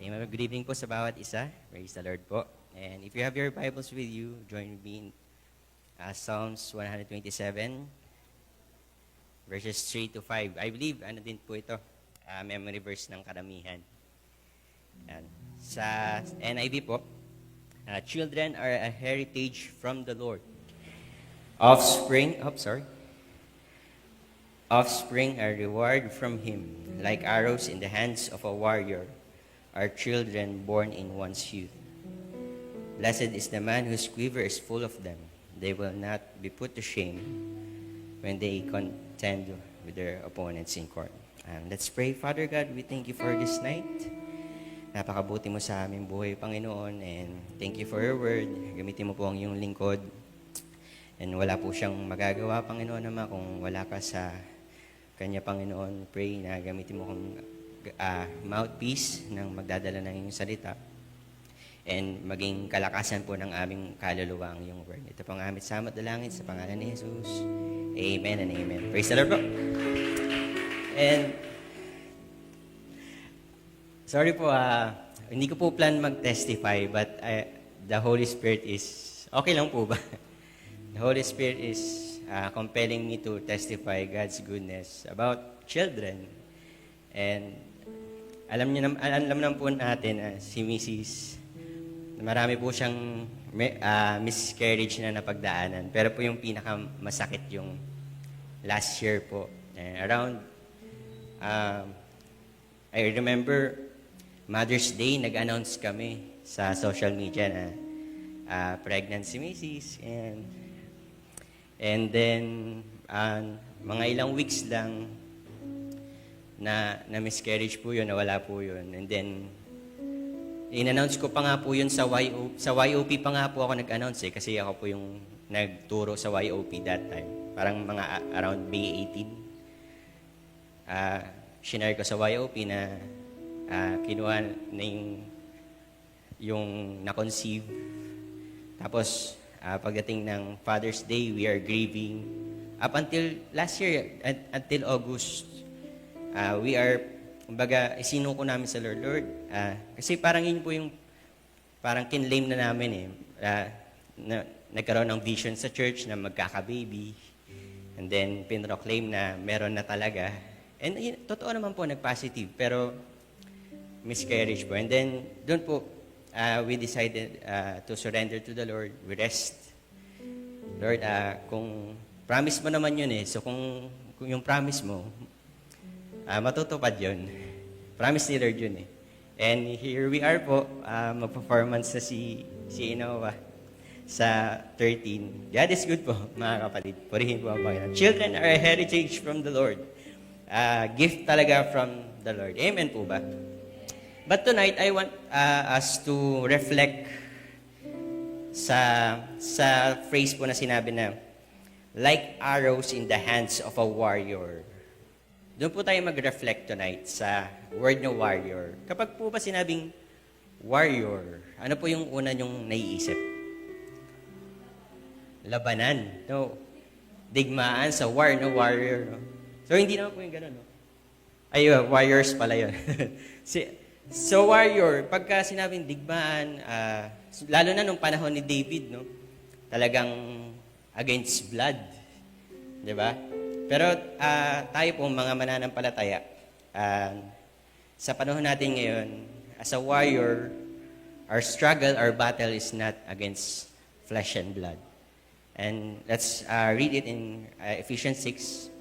Amen. Good evening po sa bawat isa. Praise the Lord po. And if you have your Bibles with you, join me in Psalms 127, verses 3 to 5. I believe, ano din po ito, memory verse ng karamihan. Yan. Sa NIV po, children are a heritage from the Lord. Offspring are reward from Him, like arrows in the hands of a warrior, are children born in one's youth. Blessed is the man whose quiver is full of them. They will not be put to shame when they contend with their opponents in court. Let's pray. Father God, we thank you for this night. Napakabuti mo sa aming buhay, Panginoon, and thank you for your word. Gamitin mo po ang iyong lingkod. And wala po siyang magagawa, Panginoon naman, kung wala ka sa Kanya, Panginoon. Pray na gamitin mo kong mouthpiece ng magdadala ng iyong salita. And maging kalakasan po ng aming kaluluwa ang iyong word. Ito pong aming salamat dalangin sa pangalan ni Jesus. Amen and amen. Praise the Lord po. And sorry po, hindi ko po plan mag-testify, but the Holy Spirit is, okay lang po ba? The Holy Spirit is compelling me to testify God's goodness about children. And alam naman po natin, si Mrs., marami po siyang miscarriage na napagdaanan. Pero po yung pinakamasakit yung last year po. Around, I remember, Mother's Day, nag-announce kami sa social media na pregnant si Mrs. And then, mga ilang weeks lang na miscarriage po yun, nawala po yun. And then, in-announce ko pa nga po yun sa YOP pa nga po ako nag-announce kasi ako po yung nagturo sa YOP that time. Parang mga around May 18. Shinare ko sa YOP na kinuha na yung na-conceive. Tapos, pagdating ng Father's Day, we are grieving. Up until last year, until August, we are, kumbaga, isinuko namin sa Lord. Kasi parang yun po yung, parang kinlaim na namin na nagkaroon ng vision sa church na magkaka-baby. And then, pinroclaim na meron na talaga. And totoo naman po, nag-positive. Pero, miscarriage po. And then, doon po, we decided to surrender to the Lord. We rest. Lord, kung promise mo naman yun so kung yung promise mo, matutupad yun. Promise ni Lord yun And here we are po, mag-performance na si Innova sa 13. God is good po, mga kapatid. Purihin po ang Panginoon. Children are a heritage from the Lord. Gift talaga from the Lord. Amen po ba? But tonight, I want us to reflect sa phrase po na sinabi na, like arrows in the hands of a warrior. Doon po tayo mag-reflect tonight sa word na warrior. Kapag po ba sinabing warrior, ano po yung una nyong naiisip? Labanan. No. Digmaan sa war na warrior. No? So, hindi naman po yung gano'n. No? Ay, warriors pala yun. So, warrior, pagka sinabing digmaan, lalo na nung panahon ni David, no? Talagang against blood. Di ba? Pero tayo pong mga mananampalataya, sa panahon natin ngayon, as a warrior, our struggle, our battle is not against flesh and blood. And let's read it in Ephesians 6.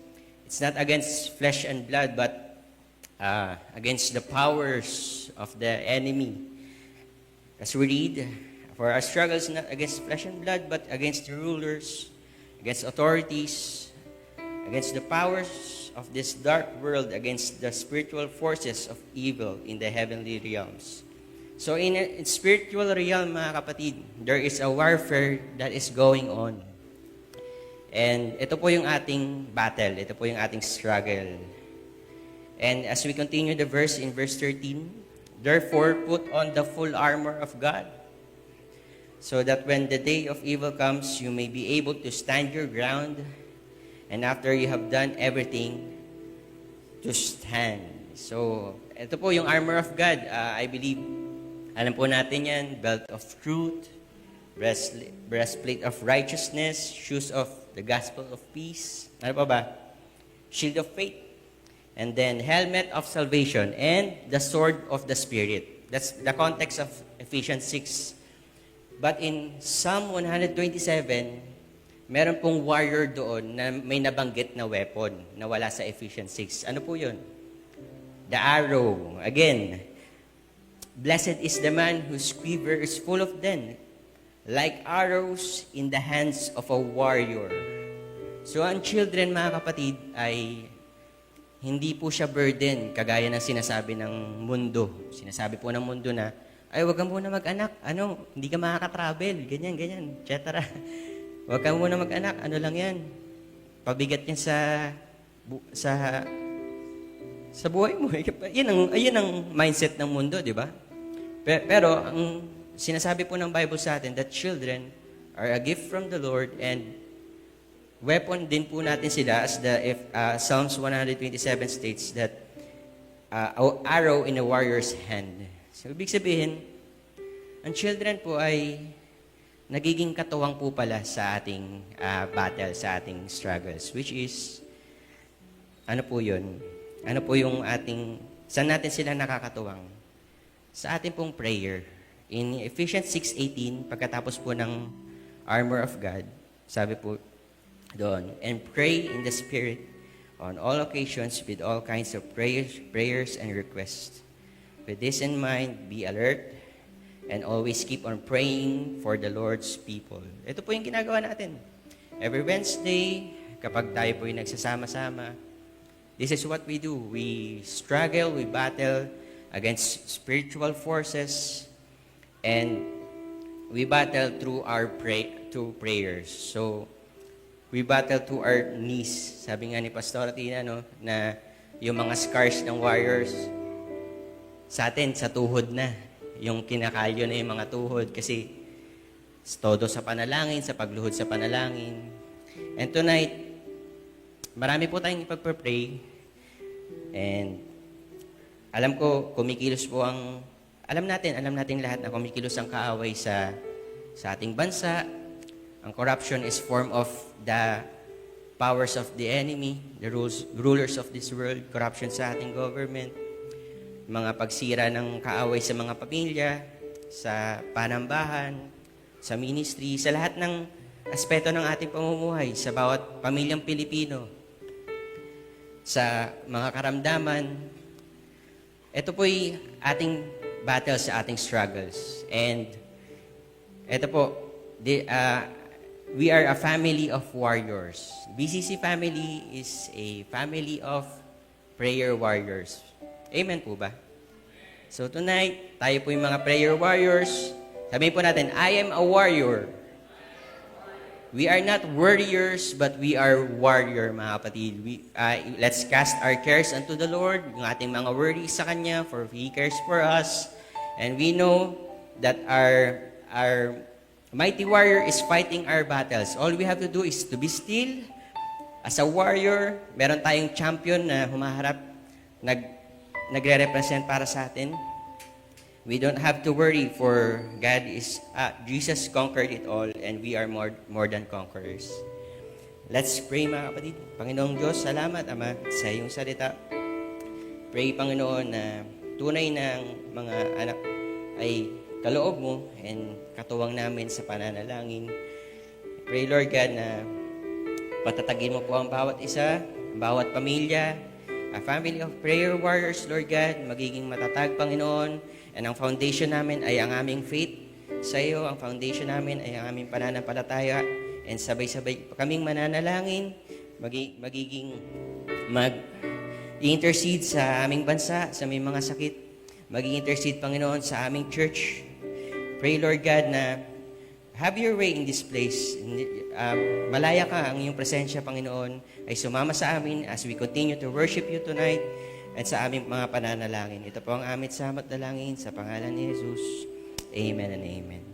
It's not against flesh and blood, but against the powers of the enemy. As we read, for our struggle is not against flesh and blood, but against the rulers, against authorities, against the powers of this dark world, against the spiritual forces of evil in the heavenly realms. So in spiritual realm, mga kapatid, there is a warfare that is going on. And ito po yung ating battle, ito po yung ating struggle. And as we continue the verse in verse 13, therefore put on the full armor of God, so that when the day of evil comes, you may be able to stand your ground, and after you have done everything, to stand. So, ito po yung armor of God. I believe Alam po natin yan, belt of truth, breastplate of righteousness, shoes of the gospel of peace. Ano pa ba? Shield of faith. And then helmet of salvation and the sword of the Spirit. That's the context of Ephesians 6. But in Psalm 127, meron pong warrior doon na may nabanggit na weapon na wala sa Ephesians 6. Ano po yun? The arrow. Again, blessed is the man whose quiver is full of them, like arrows in the hands of a warrior. So ang children, mga kapatid, ay hindi po siya burden, kagaya ng sinasabi ng mundo. Sinasabi po ng mundo na, ay, wag ka muna mag-anak, hindi ka makaka-travel, ganyan, etc. Wag ka muna mag-anak, ano lang yan. Pabigat yan sa buhay mo. Yan ang mindset ng mundo, di ba? Pero ang sinasabi po ng Bible sa atin that children are a gift from the Lord and weapon din po natin sila as Psalms 127 states that arrow in a warrior's hand. So, ibig sabihin, ang children po ay nagiging katuwang po pala sa ating battle, sa ating struggles, which is, ano po yun? Ano po yung saan natin sila nakakatuwang? Sa ating pong prayer. In Ephesians 6:18, pagkatapos po ng armor of God, sabi po doon, and pray in the Spirit on all occasions with all kinds of prayers and requests. With this in mind, be alert and always keep on praying for the Lord's people. Ito po yung ginagawa natin. Every Wednesday, kapag tayo po yung nagsasama-sama, this is what we do. We struggle, we battle against spiritual forces, and we battle through our prayers. So, we battle through our knees. Sabi nga ni Pastor Tina, na yung mga scars ng warriors, sa atin, sa tuhod na. Yung kinakalyo na yung mga tuhod. Kasi, todo sa panalangin, sa pagluhod sa panalangin. And tonight, marami po tayong ipagpapray. And, alam ko, kumikilos po alam natin lahat na kumikilos ang kaaway sa ating bansa. Ang corruption is form of the powers of the enemy, the rulers of this world, corruption sa ating government, mga pagsira ng kaaway sa mga pamilya, sa panambahan, sa ministry, sa lahat ng aspeto ng ating pamumuhay, sa bawat pamilyang Pilipino, sa mga karamdaman. Ito po'y ating battle sa ating struggles. And ito po, we are a family of warriors. BCC family is a family of prayer warriors. Amen po ba? So tonight, tayo po yung mga prayer warriors. Sabihin po natin, I am a warrior. We are not warriors, but we are warrior, mga kapatid. Let's cast our cares unto the Lord, yung ating mga worries sa Kanya, for He cares for us. And we know that our mighty warrior is fighting our battles. All we have to do is to be still. As a warrior, meron tayong champion na humaharap, nagre-represent para sa atin. We don't have to worry, for Jesus conquered it all, and we are more than conquerors. Let's pray, mga kapatid. Panginoong Diyos, salamat, Ama, sa iyong salita. Pray, Panginoon, na tunay ng mga anak ay kaloob mo and katuwang namin sa pananalangin. Pray, Lord God, na patatagin mo po ang bawat isa, ang bawat pamilya, a family of prayer warriors, Lord God, magiging matatag, Panginoon. And ang foundation namin ay ang aming faith sa iyo. Ang foundation namin ay ang aming pananampalataya. And sabay-sabay kaming mananalangin, magiging mag-intercede sa aming bansa, sa may mga sakit. Mag-intercede, Panginoon, sa aming church. Pray, Lord God, na have your way in this place. Malaya ka ang iyong presensya, Panginoon, ay sumama sa amin as we continue to worship you tonight at sa aming mga pananalangin. Ito po ang aming salamat dalangin sa pangalan ni Jesus. Amen and amen.